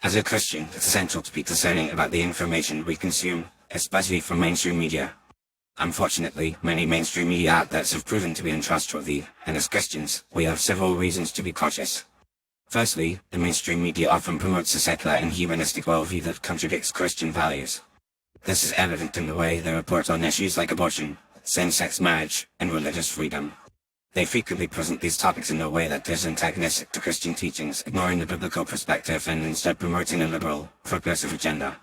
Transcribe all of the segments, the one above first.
As a Christian, it's essential to be discerning about the information we consume, especially from mainstream media. Unfortunately, many mainstream media outlets have proven to be untrustworthy, and as Christians, we have several reasons to be cautious. Firstly, the mainstream media often promotes a secular and humanistic worldview that contradicts Christian values. This is evident in the way they report on issues like abortion, same-sex marriage, and religious freedom. They frequently present these topics in a way that is antagonistic to Christian teachings, ignoring the biblical perspective and instead promoting a liberal, progressive agenda.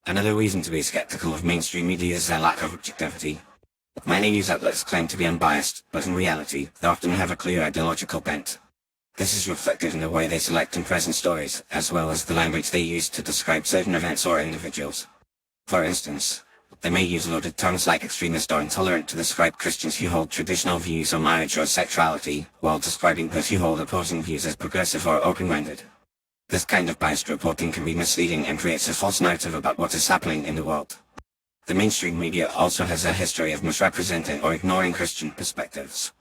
Another reason to be skeptical of mainstream media is their lack of objectivity. Many news outlets claim to be unbiased, but in reality, they often have a clear ideological bent. This is reflected in the way they select and present stories, as well as the language they use to describe certain events or individuals. For instance, they may use loaded terms like extremist or intolerant to describe Christians who hold traditional views on marriage or sexuality, while describing those who hold opposing views as progressive or open-minded. This kind of biased reporting can be misleading and creates a false narrative about what is happening in the world. The mainstream media also has a history of misrepresenting or ignoring Christian perspectives.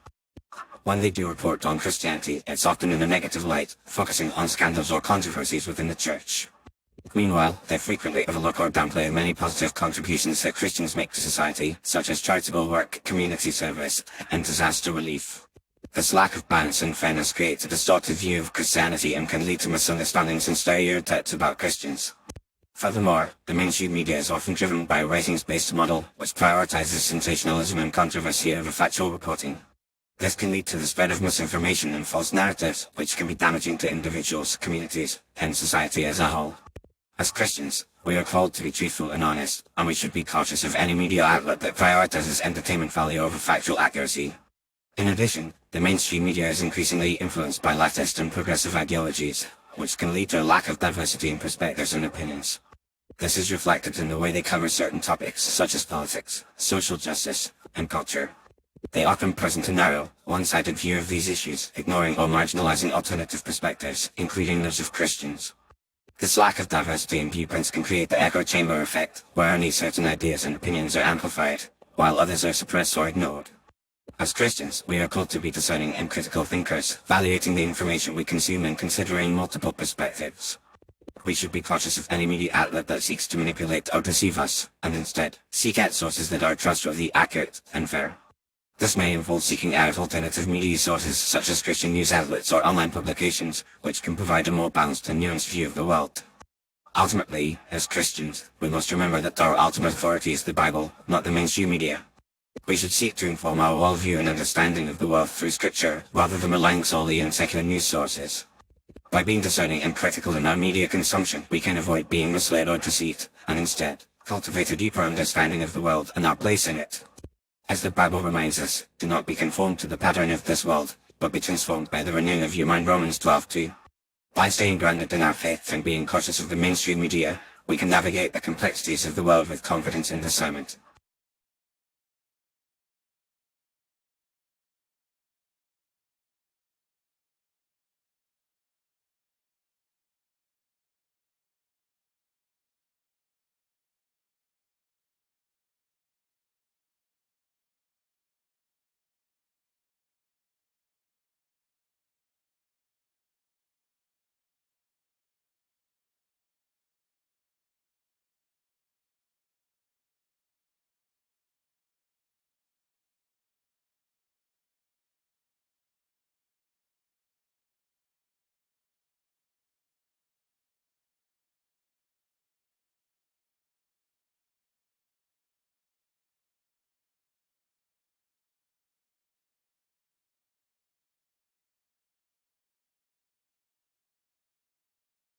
When they do report on Christianity, it's often in a negative light, focusing on scandals or controversies within the church. Meanwhile, they frequently overlook or downplay many positive contributions that Christians make to society, such as charitable work, community service, and disaster relief. This lack of balance and fairness creates a distorted view of Christianity and can lead to misunderstandings and stereotypes about Christians. Furthermore, the mainstream media is often driven by a ratings-based model, which prioritizes sensationalism and controversy over factual reporting. This can lead to the spread of misinformation and false narratives, which can be damaging to individuals, communities, and society as a whole. As Christians, we are called to be truthful and honest, and we should be cautious of any media outlet that prioritizes entertainment value over factual accuracy. In addition, the mainstream media is increasingly influenced by leftist and progressive ideologies, which can lead to a lack of diversity in perspectives and opinions. This is reflected in the way they cover certain topics such as politics, social justice, and culture. They often present a narrow, one-sided view of these issues, ignoring or marginalizing alternative perspectives, including those of Christians. This lack of diversity in viewpoints can create the echo chamber effect, where only certain ideas and opinions are amplified, while others are suppressed or ignored. As Christians, we are called to be discerning and critical thinkers, evaluating the information we consume and considering multiple perspectives. We should be cautious of any media outlet that seeks to manipulate or deceive us, and instead, seek out sources that are trustworthy, accurate, and fair. This may involve seeking out alternative media sources such as Christian news outlets or online publications, which can provide a more balanced and nuanced view of the world. Ultimately, as Christians, we must remember that our ultimate authority is the Bible, not the mainstream media. We should seek to inform our worldview and understanding of the world through Scripture, rather than relying solely on secular news sources. By being discerning and critical in our media consumption, we can avoid being misled or deceived, and instead, cultivate a deeper understanding of the world and our place in it. As the Bible reminds us, do not be conformed to the pattern of this world, but be transformed by the renewing of your mind. Romans 12:2. By staying grounded in our faith and being cautious of the mainstream media, we can navigate the complexities of the world with confidence and discernment.